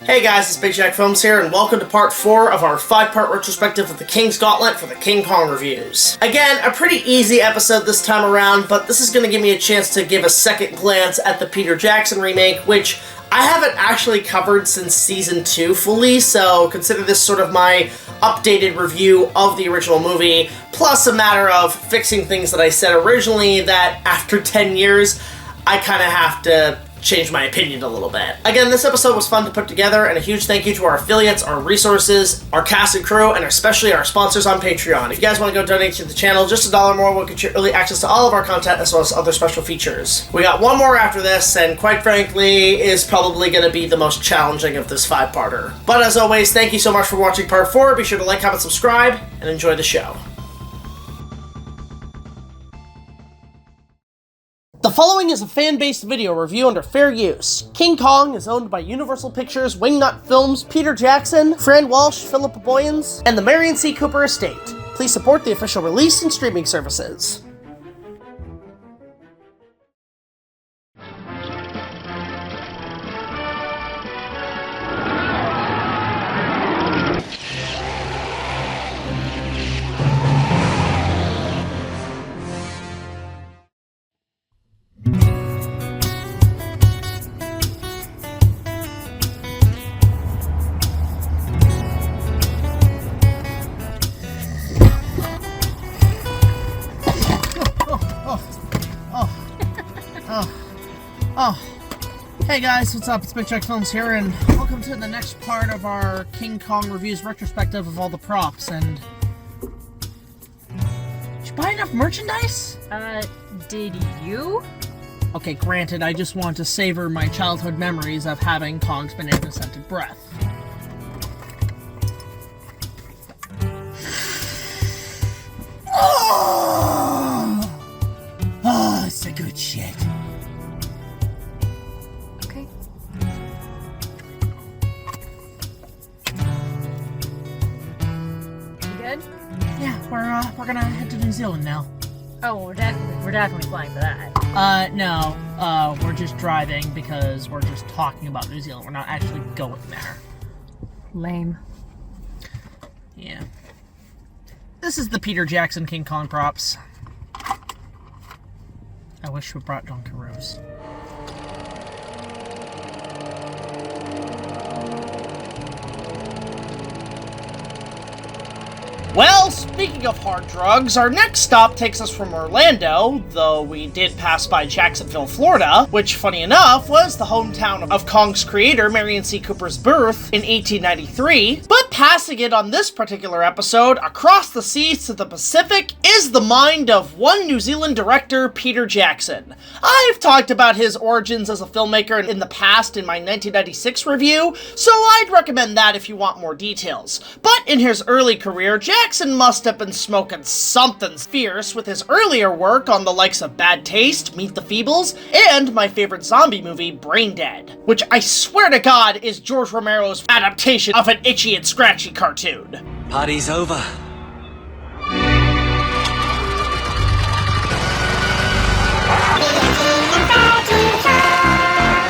Hey guys, it's BigJackFilms here, and welcome to part 4 of our 5-part retrospective of the King's Gauntlet for the King Kong reviews. Again, a pretty easy episode this time around, but this is going to give me a chance to give a second glance at the Peter Jackson remake, which I haven't actually covered since Season 2 fully, so consider this sort of my updated review of the original movie, plus a matter of fixing things that I said originally that, after 10 years, I kind of have to change my opinion a little bit. Again, this episode was fun to put together, and a huge thank you to our affiliates, our resources, our cast and crew, and especially our sponsors on Patreon. If you guys want to go donate to the channel, just $1 more will get you early access to all of our content as well as other special features. We got one more after this, and quite frankly, is probably going to be the most challenging of this 5-parter. But as always, thank you so much for watching part 4. Be sure to like, comment, subscribe, and enjoy the show. The following is a fan-based video review under fair use. King Kong is owned by Universal Pictures, Wingnut Films, Peter Jackson, Fran Walsh, Philip Boyens, and the Merian C. Cooper estate. Please support the official release and streaming services. Hey guys, what's up? It's BigJackFilms here, and welcome to the next part of our King Kong reviews retrospective of all the props, and... Did you buy enough merchandise? Did you? Okay, granted, I just want to savor my childhood memories of having Kong's banana-scented breath. Oh, it's a good shit. Yeah, we're gonna head to New Zealand now. Oh, we're definitely flying for that. No, we're just driving because we're just talking about New Zealand. We're not actually going there. Lame. Yeah. This is the Peter Jackson King Kong props. I wish we brought Dunkaroos. Well, speaking of hard drugs, our next stop takes us from Orlando, though we did pass by Jacksonville, Florida, which, funny enough, was the hometown of Kong's creator, Merian C. Cooper's birth in 1893. But passing it on this particular episode, across the seas to the Pacific, is the mind of one New Zealand director, Peter Jackson. I've talked about his origins as a filmmaker in the past in my 1996 review, so I'd recommend that if you want more details. But in his early career, Jackson must have been smoking something fierce with his earlier work on the likes of Bad Taste, Meet the Feebles, and my favorite zombie movie, Brain Dead, which I swear to God is George Romero's adaptation of an Itchy and Scratchy cartoon. Party's over.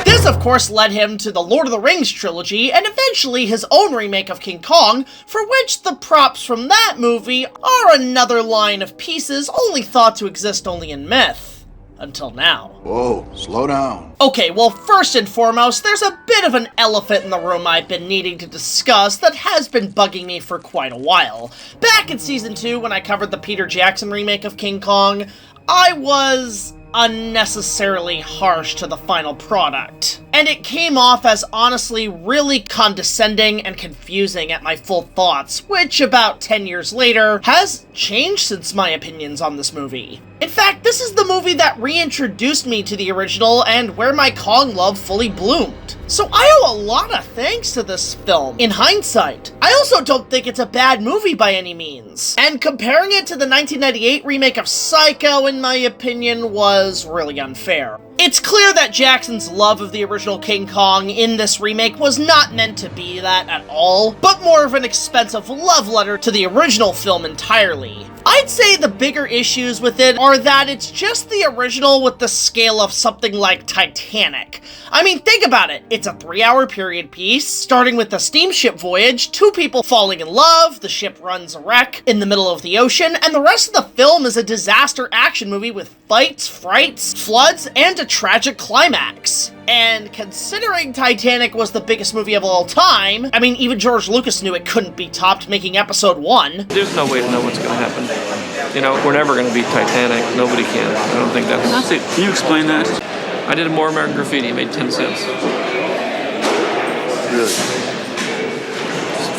This, of course, led him to the Lord of the Rings trilogy, and eventually his own remake of King Kong, for which the props from that movie are another line of pieces only thought to exist only in myth. Until now. Whoa, slow down. Okay, well, first and foremost, there's a bit of an elephant in the room I've been needing to discuss that has been bugging me for quite a while. Back in Season 2, when I covered the Peter Jackson remake of King Kong, I was unnecessarily harsh to the final product. And it came off as honestly really condescending and confusing at my full thoughts, which about 10 years later has changed since my opinions on this movie. In fact, this is the movie that reintroduced me to the original and where my Kong love fully bloomed. So I owe a lot of thanks to this film, in hindsight. I also don't think it's a bad movie by any means. And comparing it to the 1998 remake of Psycho, in my opinion, was really unfair. It's clear that Jackson's love of the original King Kong in this remake was not meant to be that at all, but more of an expensive love letter to the original film entirely. I I'd say the bigger issues with it are that it's just the original with the scale of something like Titanic. I mean, think about it. It's a 3-hour period piece, starting with a steamship voyage, 2 people falling in love, the ship runs a wreck in the middle of the ocean, and the rest of the film is a disaster action movie with fights, frights, floods, and a tragic climax. And considering Titanic was the biggest movie of all time, I mean, even George Lucas knew it couldn't be topped making episode 1. There's no way to know what's going to happen. You know, we're never going to beat Titanic. Nobody can. I don't think that's it. Can you explain that? I did a More American Graffiti, made 10 cents. Really?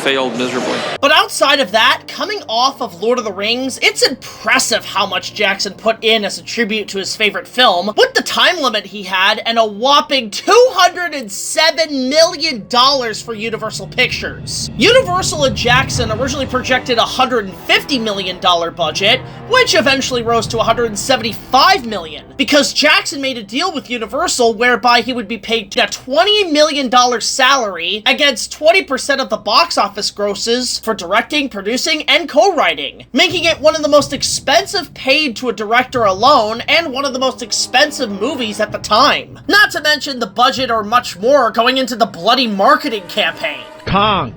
Failed miserably. But outside of that, coming off of Lord of the Rings, it's impressive how much Jackson put in as a tribute to his favorite film, with the time limit he had and a whopping $207 million for Universal Pictures. Universal and Jackson originally projected a $150 million budget, which eventually rose to $175 million, because Jackson made a deal with Universal whereby he would be paid a $20 million salary against 20% of the box office grosses for directing, producing, and co-writing, making it one of the most expensive paid to a director alone and one of the most expensive movies at the time. Not to mention the budget or much more going into the bloody marketing campaign. Kong.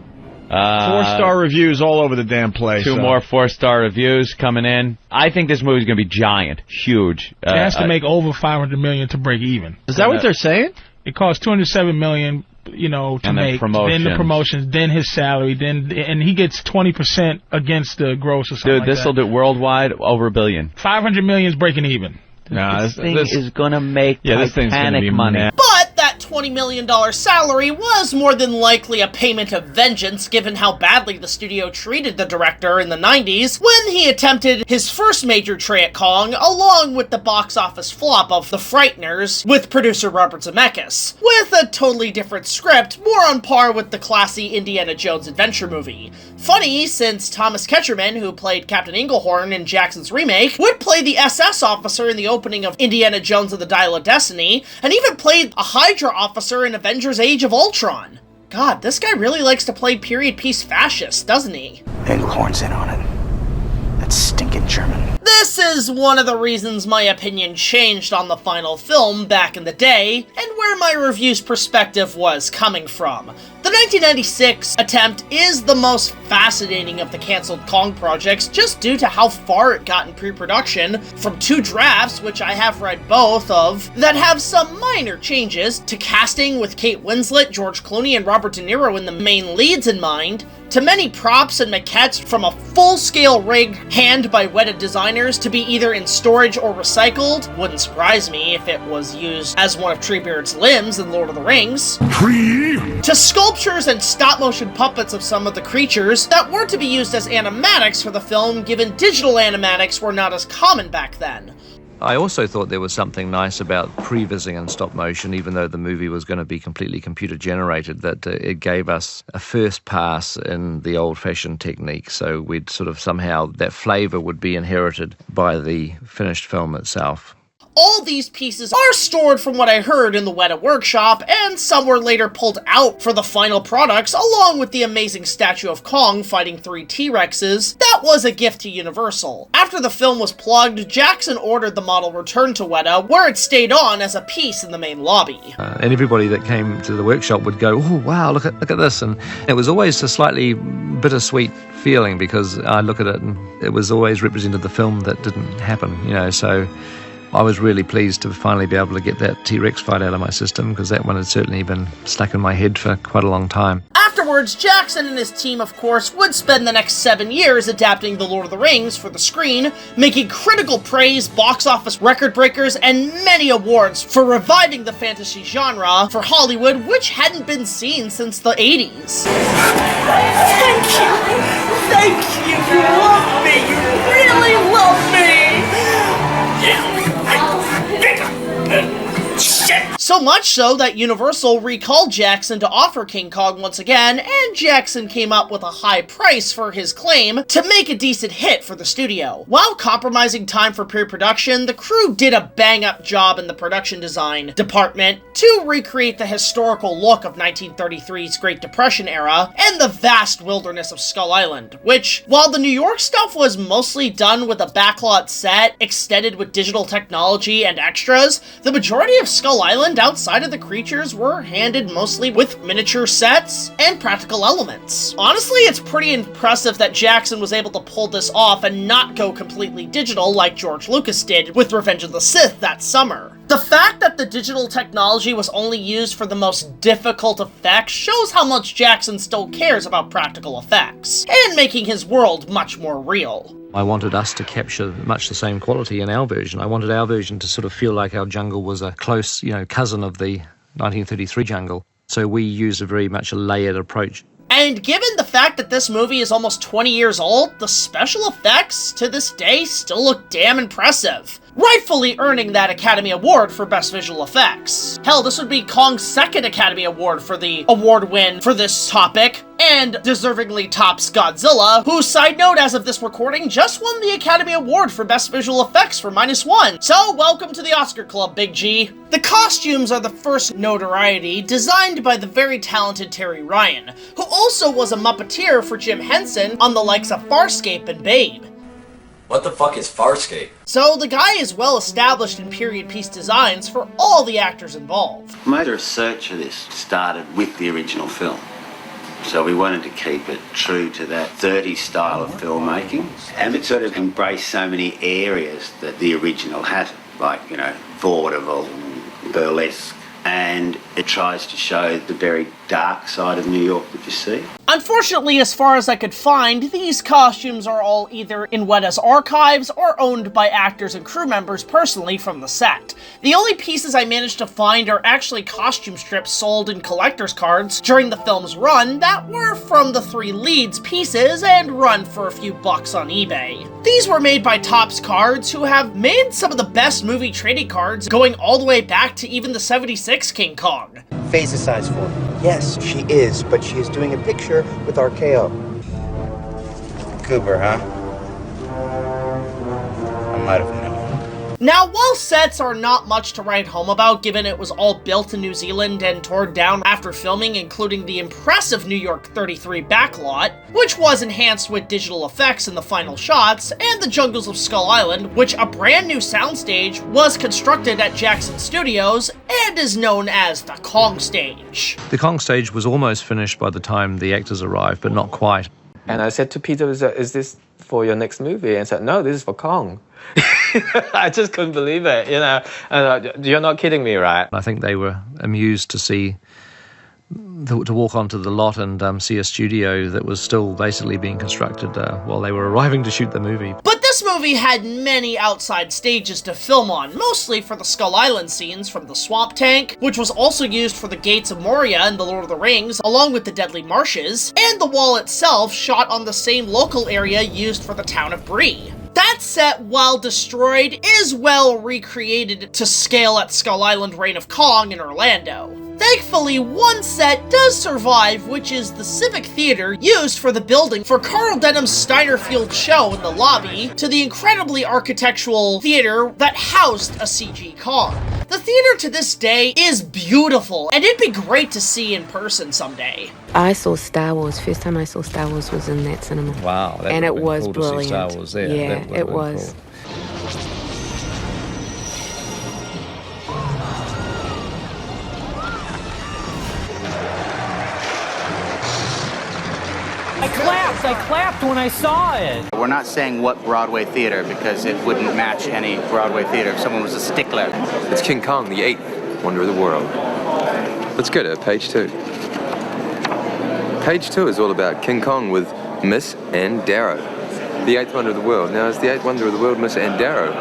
4-star reviews all over the damn place. 2 more 4-star reviews coming in. I think this movie's going to be giant, huge. It has to make over $500 million to break even. Is that what they're saying? It costs $207 million, you know, to make. Then the promotions, then his salary, and he gets 20% against the gross or something. Dude, this will do worldwide over $1 billion. $500 million is breaking even. Nah, this thing is going to make Titanic money. But that $20 million salary was more than likely a payment of vengeance given how badly the studio treated the director in the 90s when he attempted his first major tray at Kong along with the box office flop of The Frighteners with producer Robert Zemeckis, with a totally different script, more on par with the classy Indiana Jones adventure movie. Funny, since Thomas Ketcherman, who played Captain Inglehorn in Jackson's remake, would play the SS officer in the opening of Indiana Jones and the Dial of Destiny, and even played a Hydra officer in Avengers Age of Ultron. God, this guy really likes to play period piece fascist, doesn't he? Englehorn's in on it. That stinking German. This is one of the reasons my opinion changed on the final film back in the day, and where my review's perspective was coming from. The 1996 attempt is the most fascinating of the cancelled Kong projects just due to how far it got in pre-production, from 2 drafts, which I have read both of, that have some minor changes, to casting with Kate Winslet, George Clooney, and Robert De Niro in the main leads in mind, to many props and maquettes from a full-scale rig hand by WETA designers to be either in storage or recycled. Wouldn't surprise me if it was used as one of Treebeard's limbs in Lord of the Rings. To sculptures and stop-motion puppets of some of the creatures that were to be used as animatics for the film, given digital animatics were not as common back then. I also thought there was something nice about prevising and stop motion, even though the movie was going to be completely computer generated, that it gave us a first pass in the old-fashioned technique. So we'd sort of somehow, that flavor would be inherited by the finished film itself. All these pieces are stored from what I heard in the WETA Workshop, and some were later pulled out for the final products, along with the amazing statue of Kong fighting 3 T-Rexes. That was a gift to Universal. After the film was plugged, Jackson ordered the model returned to WETA, where it stayed on as a piece in the main lobby. And everybody that came to the workshop would go, "Oh wow, look at this," and it was always a slightly bittersweet feeling, because I look at it and it was always represented the film that didn't happen, you know, so I was really pleased to finally be able to get that T-Rex fight out of my system, because that one had certainly been stuck in my head for quite a long time. Afterwards, Jackson and his team, of course, would spend the next 7 years adapting The Lord of the Rings for the screen, making critical praise, box office record breakers, and many awards for reviving the fantasy genre for Hollywood, which hadn't been seen since the 80s. Thank you! Thank you! You love me! You really love me! Shit! So much so that Universal recalled Jackson to offer King Kong once again, and Jackson came up with a high price for his claim to make a decent hit for the studio. While compromising time for pre-production, the crew did a bang-up job in the production design department to recreate the historical look of 1933's Great Depression era and the vast wilderness of Skull Island, which, while the New York stuff was mostly done with a backlot set extended with digital technology and extras, the majority of Skull Island outside of the creatures were handled mostly with miniature sets and practical elements. Honestly, it's pretty impressive that Jackson was able to pull this off and not go completely digital like George Lucas did with Revenge of the Sith that summer. The fact that the digital technology was only used for the most difficult effects shows how much Jackson still cares about practical effects, and making his world much more real. I wanted us to capture much the same quality in our version. I wanted our version to sort of feel like our jungle was a close, cousin of the 1933 jungle. So we used very much a layered approach. And given the fact that this movie is almost 20 years old, the special effects to this day still look damn impressive, rightfully earning that Academy Award for Best Visual Effects. Hell, this would be Kong's second Academy Award for the award win for this topic, and deservingly tops Godzilla, who, side note, as of this recording, just won the Academy Award for Best Visual Effects for -1. So, welcome to the Oscar Club, Big G. The costumes are the first notoriety, designed by the very talented Terry Ryan, who also was a Muppeteer for Jim Henson on the likes of Farscape and Babe. What the fuck is Farscape? So the guy is well established in period piece designs for all the actors involved. My research for this started with the original film. So we wanted to keep it true to that 30s style of filmmaking. And it sort of embraced so many areas that the original hasn't, like, vaudeville, burlesque. And it tries to show the very dark side of New York that you see. Unfortunately, as far as I could find, these costumes are all either in WETA's archives or owned by actors and crew members personally from the set. The only pieces I managed to find are actually costume strips sold in collector's cards during the film's run that were from the 3 leads pieces and run for a few bucks on eBay. These were made by Topps Cards, who have made some of the best movie trading cards going all the way back to even the 76 King Kong. Phase is size 4. Yes, she is, but she is doing a picture with RKO. Cooper, huh? I might have known. Now, while sets are not much to write home about, given it was all built in New Zealand and torn down after filming, including the impressive New York 33 backlot, which was enhanced with digital effects in the final shots, and the jungles of Skull Island, which a brand new soundstage was constructed at Jackson Studios and is known as the Kong stage. The Kong stage was almost finished by the time the actors arrived, but not quite. And I said to Peter, is this for your next movie? And he said, no, this is for Kong. I just couldn't believe it, And you're not kidding me, right? I think they were amused to see, to walk onto the lot and see a studio that was still basically being constructed while they were arriving to shoot the movie. But this movie had many outside stages to film on, mostly for the Skull Island scenes from the swamp tank, which was also used for the Gates of Moria in The Lord of the Rings, along with the Deadly Marshes, and the wall itself shot on the same local area used for the town of Bree. That set, while destroyed, is well recreated to scale at Skull Island Reign of Kong in Orlando. Thankfully, one set does survive, which is the Civic Theater used for the building for Carl Denham's Steinerfield show in the lobby, to the incredibly architectural theater that housed a CG Kong. The theater to this day is beautiful, and it'd be great to see in person someday. I saw Star Wars. First time I saw Star Wars was in that cinema. Wow. And it was cool brilliant. To see Star Wars there. Yeah, it was. Cool. I clapped when I saw it. We're not saying what Broadway theater because it wouldn't match any Broadway theater if someone was a stickler. It's King Kong, the 8th wonder of the world. Let's go to page 2. Page 2 is all about King Kong with Miss and Darrow. The 8th wonder of the world. Now, is the 8th wonder of the world Miss and Darrow?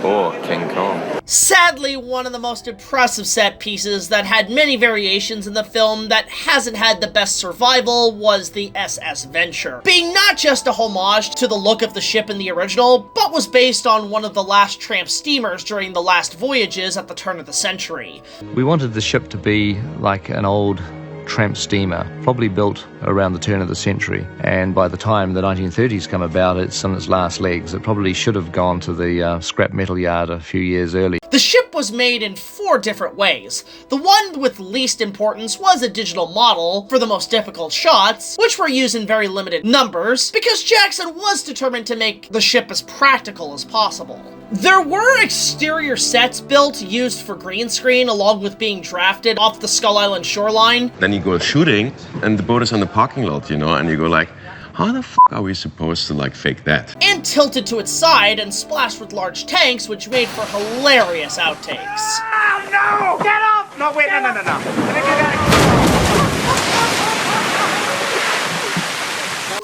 or King Kong. Sadly, one of the most impressive set pieces that had many variations in the film that hasn't had the best survival was the SS Venture, being not just a homage to the look of the ship in the original, but was based on one of the last tramp steamers during the last voyages at the turn of the century. We wanted the ship to be like an old tramp steamer, probably built around the turn of the century, and by the time the 1930s come about, it's on its last legs. It probably should have gone to the scrap metal yard a few years early. The ship was made in 4 different ways. The one with least importance was a digital model for the most difficult shots, which were used in very limited numbers, because Jackson was determined to make the ship as practical as possible. There were exterior sets built used for green screen, along with being drafted off the Skull Island shoreline. Then you go shooting, and the boat is on the parking lot, you know, and you go like, how the f*** are we supposed to, like, fake that? And tilted to its side and splashed with large tanks, which made for hilarious outtakes. Oh, no! Get off! No, wait, no.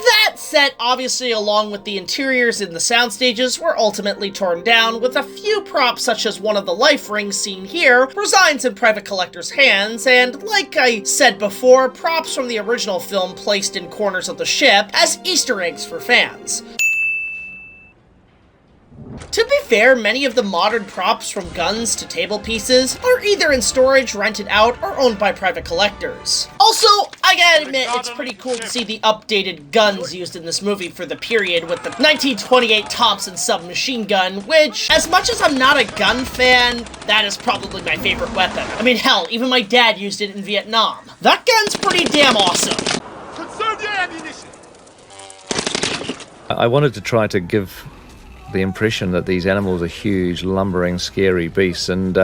That set, obviously, along with the interiors and the sound stages, were ultimately torn down, with a few props such as one of the life rings seen here resigns in private collectors' hands, and like I said before, props from the original film placed in corners of the ship as Easter eggs for fans. To be fair, many of the modern props, from guns to table pieces, are either in storage, rented out, or owned by private collectors. Also, I gotta admit, it's pretty cool to see the updated guns used in this movie for the period, with the 1928 Thompson submachine gun, which, as much as I'm not a gun fan, that is probably my favorite weapon. I mean, hell, even my dad used it in Vietnam. That gun's pretty damn awesome. Conserve your ammunition! I wanted to try to give the impression that these animals are huge, lumbering, scary beasts, and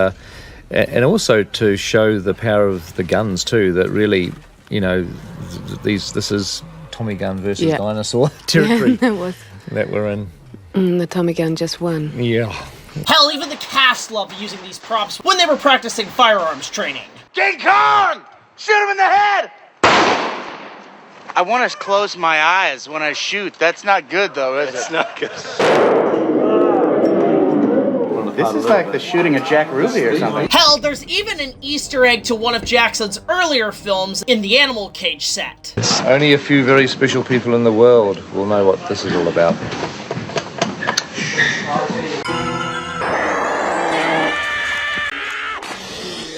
also to show the power of the guns too. That really, you know, this is Tommy gun versus dinosaur territory that we're in. The Tommy gun just won. Yeah. Hell, even the cast loved using these props when they were practicing firearms training. King Kong! Shoot him in the head! I want to close my eyes when I shoot. That's not good, though, is it? It's not good. This is like the shooting of Jack Ruby or something. Hell, there's even an Easter egg to one of Jackson's earlier films in the animal cage set. Only a few very special people in the world will know what this is all about.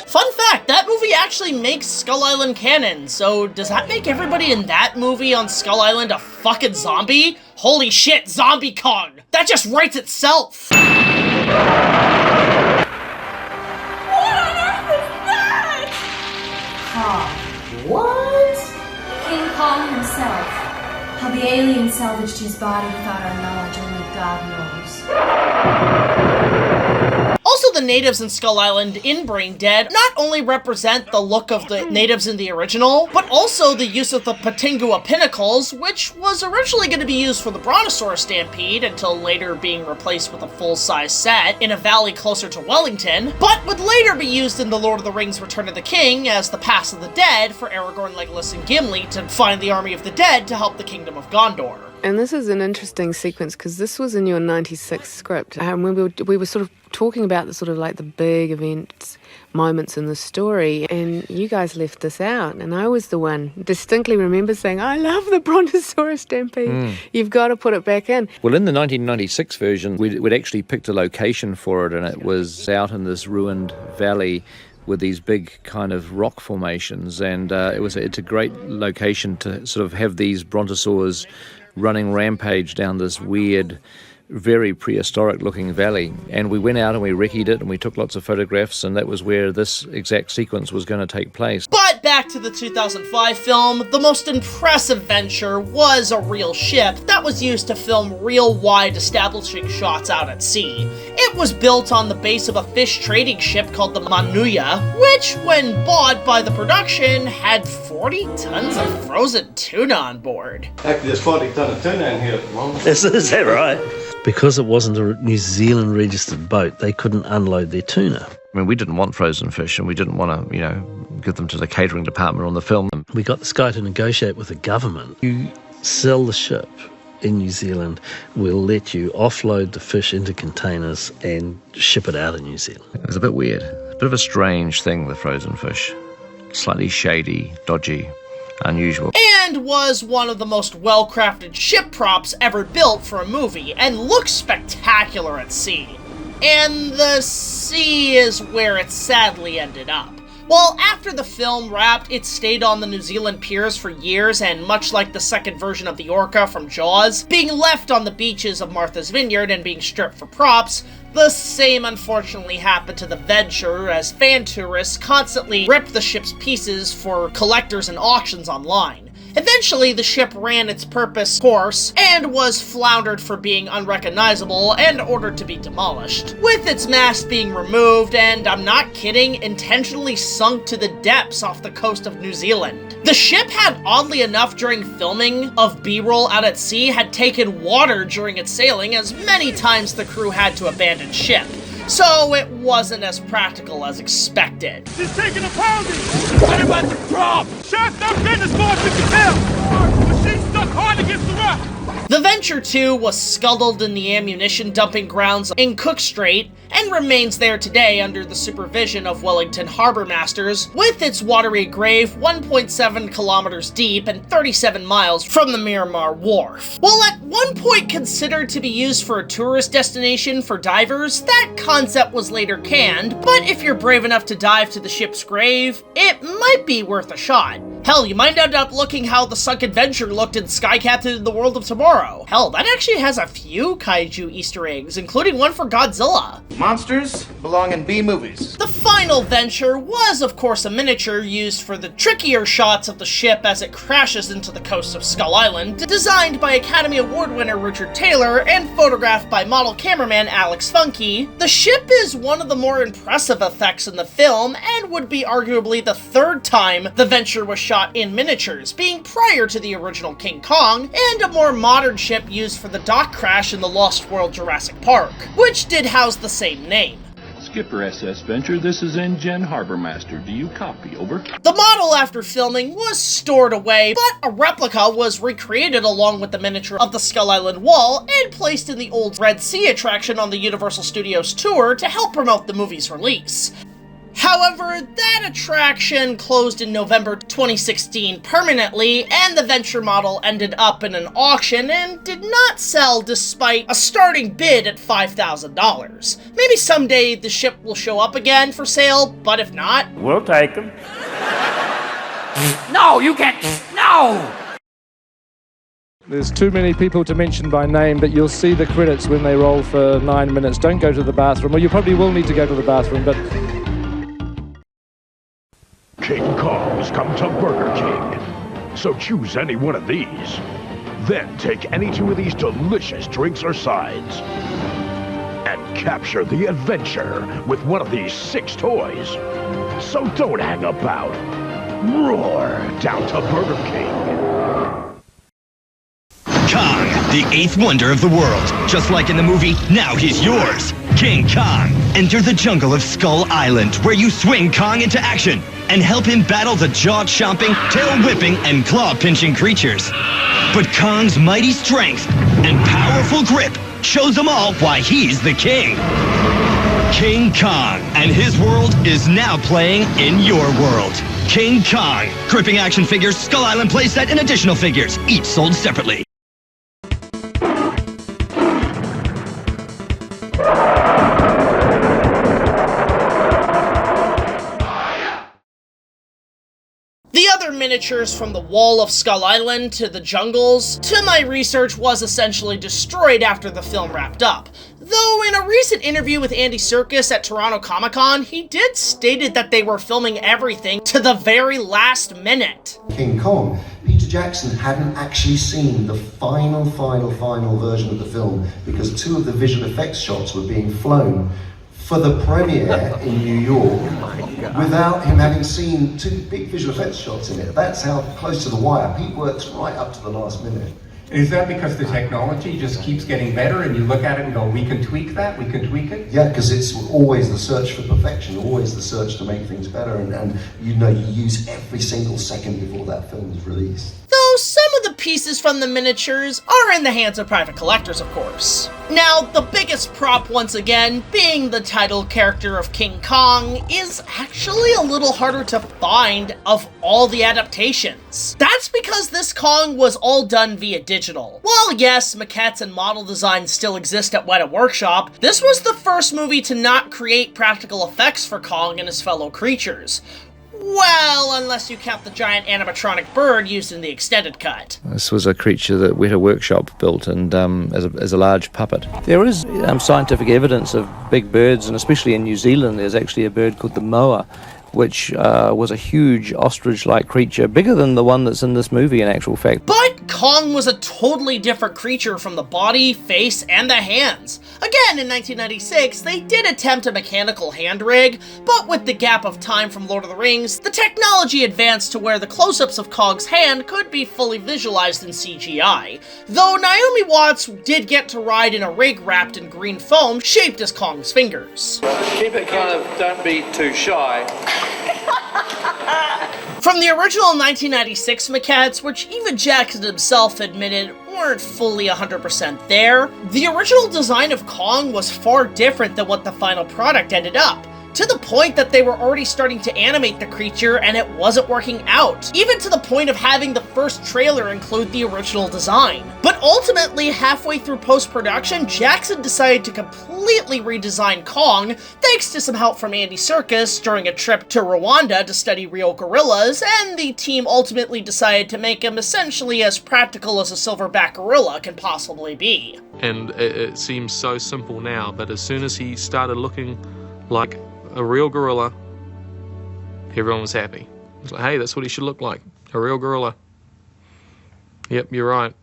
Fun fact, that movie actually makes Skull Island canon, so does that make everybody in that movie on Skull Island a fucking zombie? Holy shit, Zombie Kong! That just writes itself! What on earth is that? What? King Kong himself. How the alien salvaged his body without our knowledge, only God knows. Also, the natives in Skull Island in Brain Dead not only represent the look of the natives in the original, but also the use of the Patingua pinnacles, which was originally going to be used for the Brontosaurus Stampede until later being replaced with a full-size set in a valley closer to Wellington, but would later be used in The Lord of the Rings Return of the King as the Pass of the Dead for Aragorn, Legolas, and Gimli to find the army of the dead to help the Kingdom of Gondor. And this is an interesting sequence because this was in your 96 script. And when we were sort of talking about the sort of like the big events, moments in the story, and you guys left this out. And I was the one distinctly remember saying, I love the Brontosaurus Stampede. You've got to put it back in. Well, in the 1996 version, we'd actually picked a location for it, and it was out in this ruined valley with these big kind of rock formations, and it's a great location to sort of have these brontosaurs running rampage down this weird, very prehistoric looking valley. And we went out and we recce'd it and we took lots of photographs, and that was where this exact sequence was going to take place. But back to the 2005 film, the most impressive venture was a real ship that was used to film real wide establishing shots out at sea. It was built on the base of a fish trading ship called the Manuya, which, when bought by the production, had 40 tons of frozen tuna on board. Actually, there's 40 tons of tuna in here at the moment. Is that right? Because it wasn't a New Zealand registered boat, they couldn't unload their tuna. I mean, we didn't want frozen fish, and we didn't want to, give them to the catering department on the film. We got this guy to negotiate with the government. You sell the ship, in New Zealand will let you offload the fish into containers and ship it out of New Zealand. It was a bit weird. A bit of a strange thing, the frozen fish. Slightly shady, dodgy, unusual. And was one of the most well-crafted ship props ever built for a movie, and looks spectacular at sea. And the sea is where it sadly ended up. Well, after the film wrapped, it stayed on the New Zealand piers for years, and much like the second version of the orca from Jaws, being left on the beaches of Martha's Vineyard and being stripped for props, the same unfortunately happened to the Venture, as fan tourists constantly ripped the ship's pieces for collectors and auctions online. Eventually, the ship ran its purpose course and was floundered for being unrecognizable and ordered to be demolished, with its mast being removed and, I'm not kidding, intentionally sunk to the depths off the coast of New Zealand. The ship had, oddly enough, during filming of B-roll out at sea, had taken water during its sailing, as many times the crew had to abandon ship. So it wasn't as practical as expected. She's taking a pounding! What about the prop? Shaft, no goodness, boy, if you can! The machine's stuck hard against the rock! The Venture 2 was scuttled in the ammunition dumping grounds in Cook Strait and remains there today under the supervision of Wellington Harbour Masters, with its watery grave 1.7 kilometers deep and 37 miles from the Miramar Wharf. While at one point considered to be used for a tourist destination for divers, that concept was later canned, but if you're brave enough to dive to the ship's grave, it might be worth a shot. Hell, you might end up looking how the sunken Venture looked in Sky Captain in the World of Tomorrow. Hell, that actually has a few kaiju Easter eggs, including one for Godzilla. Monsters belong in B movies. The final Venture was, of course, a miniature used for the trickier shots of the ship as it crashes into the coast of Skull Island, designed by Academy Award winner Richard Taylor and photographed by model cameraman Alex Funke. The ship is one of the more impressive effects in the film and would be arguably the third time the Venture was shot in miniatures, being prior to the original King Kong, and a more modern ship used for the dock crash in the Lost World Jurassic Park, which did house the same name. Skipper SS Venture, this is Engine Harbor Master. Do you copy? Over. The model after filming was stored away, but a replica was recreated along with the miniature of the Skull Island wall and placed in the old Red Sea attraction on the Universal Studios tour to help promote the movie's release. However, that attraction closed in November 2016 permanently, and the Venture model ended up in an auction and did not sell despite a starting bid at $5,000. Maybe someday the ship will show up again for sale, but if not, we'll take them. No, you can't! No! There's too many people to mention by name, but you'll see the credits when they roll for 9 minutes. Don't go to the bathroom, or you probably will need to go to the bathroom, but... King Kong's come to Burger King. So choose any one of these. Then take any two of these delicious drinks or sides. And capture the adventure with one of these 6 toys. So don't hang about. Roar down to Burger King. Kong, the 8th wonder of the world. Just like in the movie, now he's yours. King Kong. Enter the jungle of Skull Island, where you swing Kong into action and help him battle the jaw-chomping, tail-whipping, and claw-pinching creatures. But Kong's mighty strength and powerful grip shows them all why he's the king. King Kong, and his world is now playing in your world. King Kong, gripping action figures, Skull Island playset, and additional figures, each sold separately. The other miniatures from the wall of Skull Island to the jungles, to my research, was essentially destroyed after the film wrapped up. Though in a recent interview with Andy Serkis at Toronto Comic-Con, he did stated that they were filming everything to the very last minute. King Kong, Peter Jackson hadn't actually seen the final version of the film because 2 of the visual effects shots were being flown for the premiere in New York without him having seen 2 big visual effects shots in it. That's how close to the wire. Pete works right up to the last minute. Is that because the technology just keeps getting better and you look at it and go, we can tweak that, we can tweak it? Yeah, because it's always the search for perfection, always the search to make things better, and you know, you use every single second before that film is released. Though some of the pieces from the miniatures are in the hands of private collectors, of course. Now, the biggest prop, once again, being the title character of King Kong, is actually a little harder to find of all the adaptations. That's because this Kong was all done via digital. While yes, maquettes and model designs still exist at WETA Workshop, this was the first movie to not create practical effects for Kong and his fellow creatures. Well, unless you count the giant animatronic bird used in the extended cut. This was a creature that WETA Workshop built, and as a large puppet. There is scientific evidence of big birds, and especially in New Zealand there's actually a bird called the moa, which was a huge ostrich-like creature, bigger than the one that's in this movie in actual fact. But Kong was a totally different creature from the body, face, and the hands. Again, in 1996, they did attempt a mechanical hand rig, but with the gap of time from Lord of the Rings, the technology advanced to where the close-ups of Kong's hand could be fully visualized in CGI, though Naomi Watts did get to ride in a rig wrapped in green foam shaped as Kong's fingers. Keep it kind of, don't be too shy. From the original 1996 maquettes, which even Jackson himself admitted weren't fully 100% there, the original design of Kong was far different than what the final product ended up, to the point that they were already starting to animate the creature and it wasn't working out, even to the point of having the first trailer include the original design. But ultimately, halfway through post-production, Jackson decided to completely redesign Kong, thanks to some help from Andy Serkis during a trip to Rwanda to study real gorillas, and the team ultimately decided to make him essentially as practical as a silverback gorilla can possibly be. And it seems so simple now, but as soon as he started looking like a real gorilla, everyone was happy. It's like, hey, that's what he should look like, a real gorilla. Yep, you're right.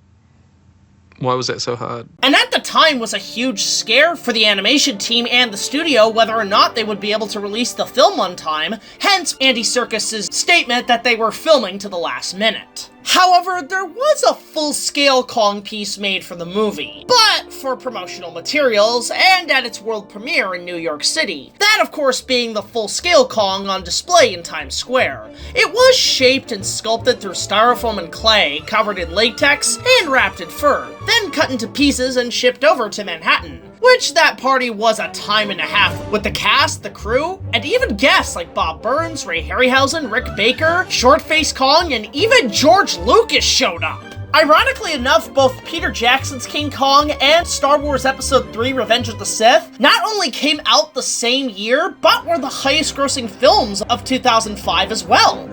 Why was that so hard? And at the time was a huge scare for the animation team and the studio whether or not they would be able to release the film on time, hence Andy Serkis' statement that they were filming to the last minute. However, there was a full-scale Kong piece made for the movie, but for promotional materials and at its world premiere in New York City. That, of course, being the full-scale Kong on display in Times Square. It was shaped and sculpted through styrofoam and clay, covered in latex, and wrapped in fur, then cut into pieces and shipped over to Manhattan. Which that party was a time and a half, with the cast, the crew, and even guests like Bob Burns, Ray Harryhausen, Rick Baker, Short-Faced Kong, and even George Lucas showed up. Ironically enough, both Peter Jackson's King Kong and Star Wars Episode 3 Revenge of the Sith not only came out the same year, but were the highest-grossing films of 2005 as well.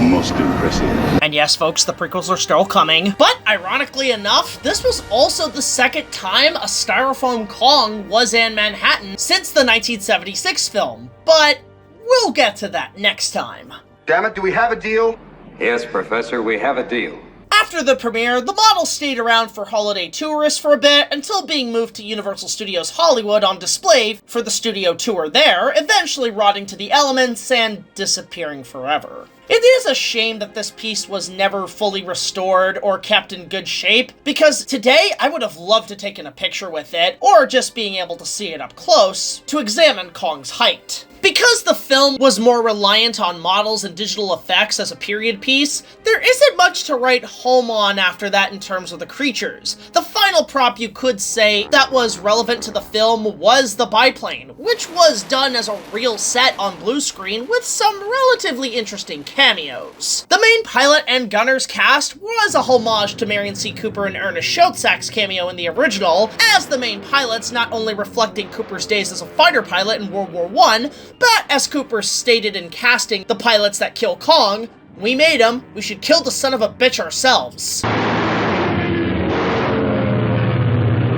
Most impressive. And yes, folks, the prequels are still coming, but ironically enough, this was also the second time a styrofoam Kong was in Manhattan since the 1976 film, but we'll get to that next time. Damn it, do we have a deal? Yes, Professor, we have a deal. After the premiere, the model stayed around for holiday tourists for a bit until being moved to Universal Studios Hollywood on display for the studio tour there, eventually rotting to the elements and disappearing forever. It is a shame that this piece was never fully restored or kept in good shape, because today I would have loved to taken a picture with it, or just being able to see it up close, to examine Kong's height. Because the film was more reliant on models and digital effects as a period piece, there isn't much to write home on after that in terms of the creatures. The final prop you could say that was relevant to the film was the biplane, which was done as a real set on blue screen with some relatively interesting cameos. The main pilot and gunner's cast was a homage to Merian C. Cooper and Ernest Schoedsack's cameo in the original, as the main pilots not only reflecting Cooper's days as a fighter pilot in World War I, but as Cooper stated in casting the pilots that kill Kong, "We made him, we should kill the son of a bitch ourselves."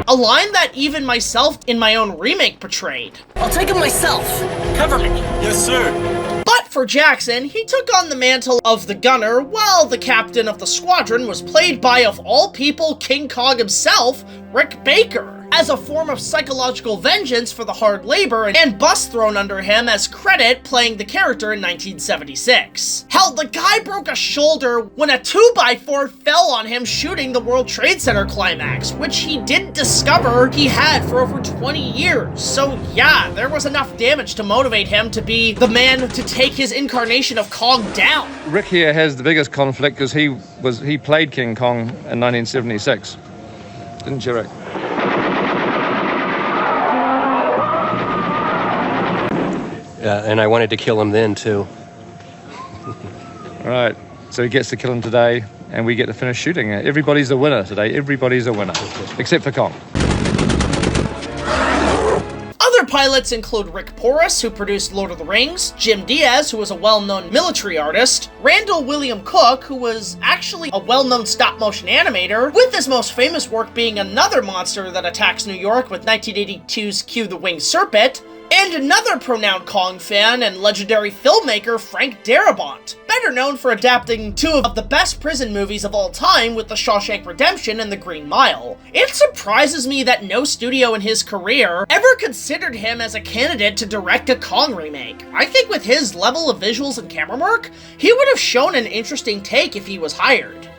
A line that even myself in my own remake portrayed. "I'll take him myself. Cover me." Yes, sir. But for Jackson, he took on the mantle of the gunner while the captain of the squadron was played by, of all people, King Kong himself, Rick Baker. as a form of psychological vengeance for the hard labor, and bus thrown under him as credit playing the character in 1976. Hell, the guy broke a shoulder when a 2x4 fell on him shooting the World Trade Center climax, which he didn't discover he had for over 20 years. So yeah, there was enough damage to motivate him to be the man to take his incarnation of Kong down. Rick here has the biggest conflict because he played King Kong in 1976. Didn't you, Rick? And I wanted to kill him then, too. Right, so he gets to kill him today, and we get to finish shooting it. Everybody's a winner today. Everybody's a winner, except for Kong. Other pilots include Rick Porras, who produced Lord of the Rings, Jim Diaz, who was a well-known military artist, Randall William Cook, who was actually a well-known stop-motion animator, with his most famous work being Another Monster That Attacks New York with 1982's Cue the Winged Serpent, and another pronounced Kong fan and legendary filmmaker Frank Darabont, better known for adapting two of the best prison movies of all time with The Shawshank Redemption and The Green Mile. It surprises me that no studio in his career ever considered him as a candidate to direct a Kong remake. I think with his level of visuals and camera work, he would have shown an interesting take if he was hired.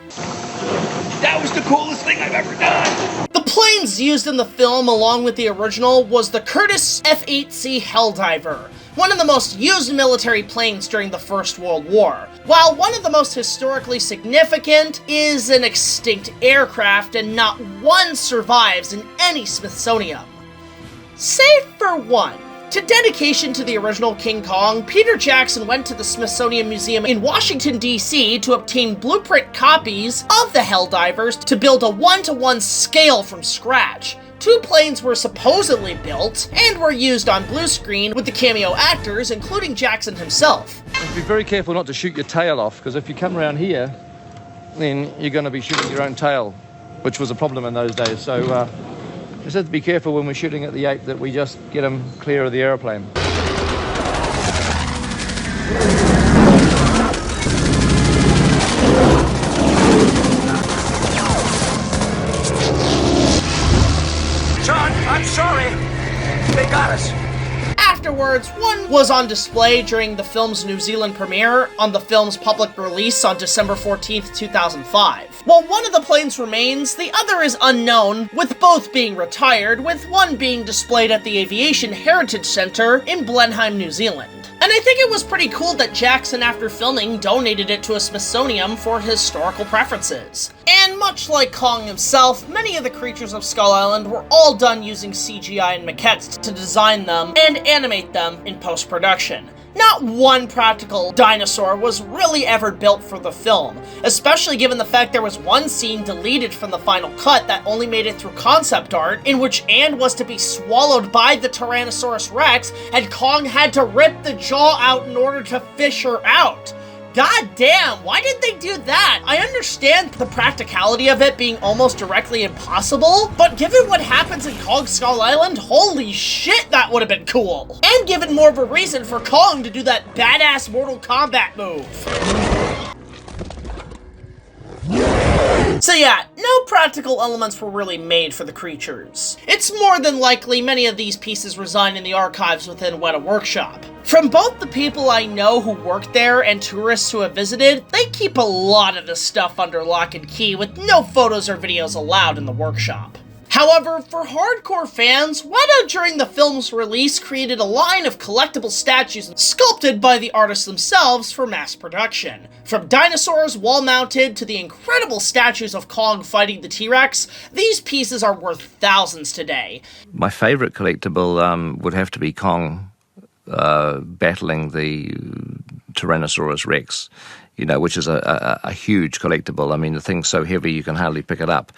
That was the coolest thing I've ever done! The planes used in the film, along with the original, was the Curtiss F-8C Helldiver, one of the most used military planes during the First World War, while one of the most historically significant is an extinct aircraft and not one survives in any Smithsonian. Save for one. To dedication to the original King Kong, Peter Jackson went to the Smithsonian Museum in Washington, D.C. to obtain blueprint copies of the Helldivers to build a 1-to-1 scale from scratch. Two planes were supposedly built and were used on blue screen with the cameo actors, including Jackson himself. Be very careful not to shoot your tail off, because if you come around here, then you're going to be shooting your own tail, which was a problem in those days. So just have to be careful when we're shooting at the ape that we just get them clear of the airplane. John, I'm sorry. They got us. Afterwards, one was on display during the film's New Zealand premiere on the film's public release on December 14th, 2005. While one of the planes remains, the other is unknown, with both being retired, with one being displayed at the Aviation Heritage Centre in Blenheim, New Zealand. And I think it was pretty cool that Jackson, after filming, donated it to a Smithsonian for historical preferences. And much like Kong himself, many of the creatures of Skull Island were all done using CGI and maquettes to design them and animate them in post-production. Not one practical dinosaur was really ever built for the film, especially given the fact there was one scene deleted from the final cut that only made it through concept art, in which Anne was to be swallowed by the Tyrannosaurus Rex, and Kong had to rip the jaw out in order to fish her out. God damn, why did they do that? I understand the practicality of it being almost directly impossible, but given what happens in Kong Skull Island, holy shit, that would have been cool. And given more of a reason for Kong to do that badass Mortal Kombat move. So yeah, no practical elements were really made for the creatures. It's more than likely many of these pieces reside in the archives within WETA Workshop. From both the people I know who work there and tourists who have visited, they keep a lot of this stuff under lock and key with no photos or videos allowed in the workshop. However, for hardcore fans, WETA during the film's release created a line of collectible statues sculpted by the artists themselves for mass production. From dinosaurs wall-mounted to the incredible statues of Kong fighting the T-Rex, these pieces are worth thousands today. My favorite collectible would have to be Kong battling the Tyrannosaurus Rex, you know, which is a huge collectible. I mean, the thing's so heavy you can hardly pick it up.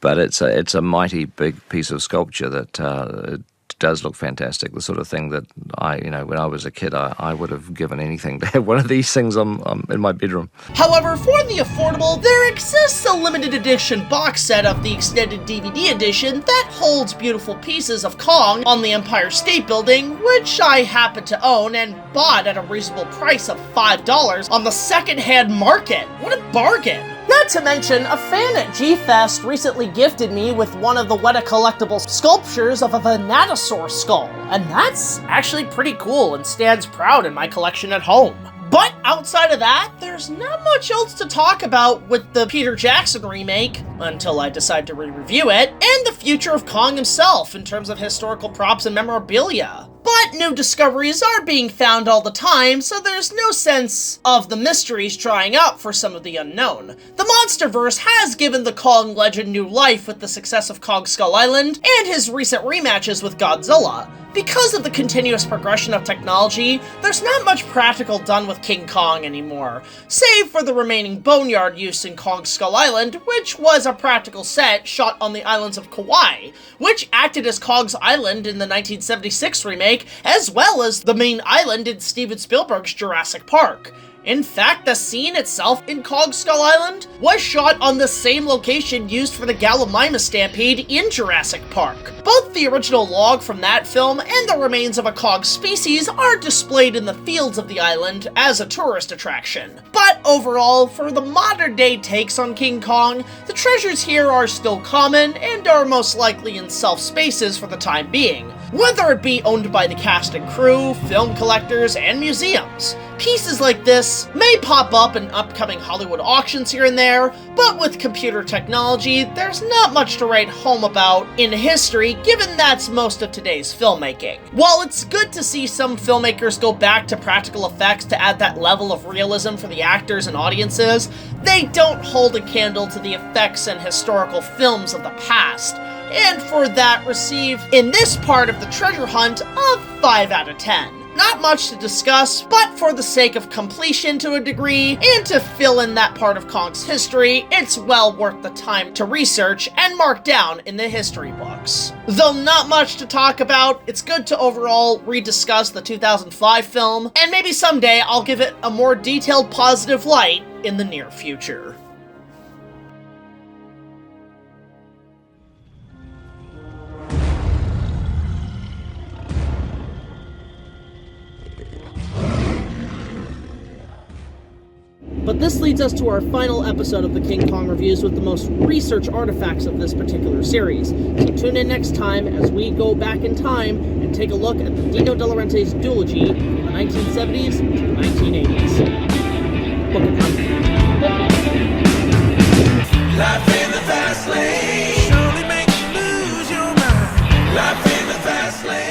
But it's a mighty big piece of sculpture that it does look fantastic. The sort of thing that when I was a kid, I would have given anything to have one of these things in my bedroom. However, for the affordable, there exists a limited edition box set of the extended DVD edition that holds beautiful pieces of Kong on the Empire State Building, which I happen to own and bought at a reasonable price of $5 on the second-hand market. What a bargain! Not to mention, a fan at G-Fest recently gifted me with one of the WETA collectible sculptures of a Venatosaur skull, and that's actually pretty cool and stands proud in my collection at home. But outside of that, there's not much else to talk about with the Peter Jackson remake, until I decide to re-review it, and the future of Kong himself in terms of historical props and memorabilia. But new discoveries are being found all the time, so there's no sense of the mysteries drying up for some of the unknown. The Monsterverse has given the Kong legend new life with the success of Kong Skull Island and his recent rematches with Godzilla. Because of the continuous progression of technology, there's not much practical done with King Kong anymore, save for the remaining boneyard use in Kong Skull Island, which was a practical set shot on the islands of Kauai, which acted as Kong's Island in the 1976 remake, as well as the main island in Steven Spielberg's Jurassic Park. In fact, the scene itself in Kong Skull Island was shot on the same location used for the Gallimimus Stampede in Jurassic Park. Both the original log from that film and the remains of a Kong species are displayed in the fields of the island as a tourist attraction. But overall, for the modern day takes on King Kong, the treasures here are still common and are most likely in self-spaces for the time being, whether it be owned by the cast and crew, film collectors, and museums. Pieces like this may pop up in upcoming Hollywood auctions here and there, but with computer technology, there's not much to write home about in history, given that's most of today's filmmaking. While it's good to see some filmmakers go back to practical effects to add that level of realism for the actors and audiences, they don't hold a candle to the effects and historical films of the past, and for that receive, in this part of the treasure hunt, a 5 out of 10. Not much to discuss, but for the sake of completion to a degree, and to fill in that part of Kong's history, it's well worth the time to research and mark down in the history books. Though not much to talk about, it's good to overall rediscuss the 2005 film, and maybe someday I'll give it a more detailed positive light in the near future. But this leads us to our final episode of the King Kong Reviews with the most research artifacts of this particular series. So tune in next time as we go back in time and take a look at the Dino De Laurentiis duology from the 1970s to the 1980s. Book it. Life in the fast lane surely makes you lose your mind. Life in the fast lane.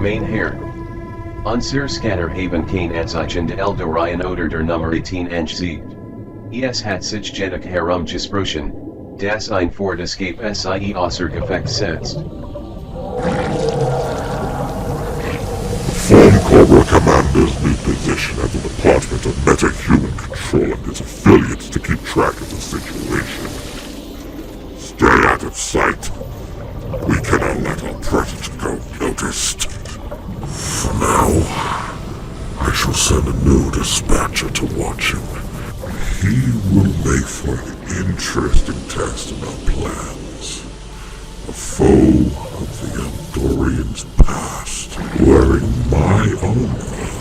Main Heron. Unser Scanner haben kein Anzeichen Elde Ryan oder der Nummer 18 entziegt. Es hat sich jedoch herumgesprochen, das ein Ford Escape SIE außer Gefecht setzt. Former Cobra commanders need position at the Department of Meta-Human Control and its affiliates to keep track of the situation. Stay out of sight. We cannot let our presence go noticed. For now, I shall send a new dispatcher to watch him. He will make for an interesting test in our plans. A foe of the Andorians' past, wearing my armor.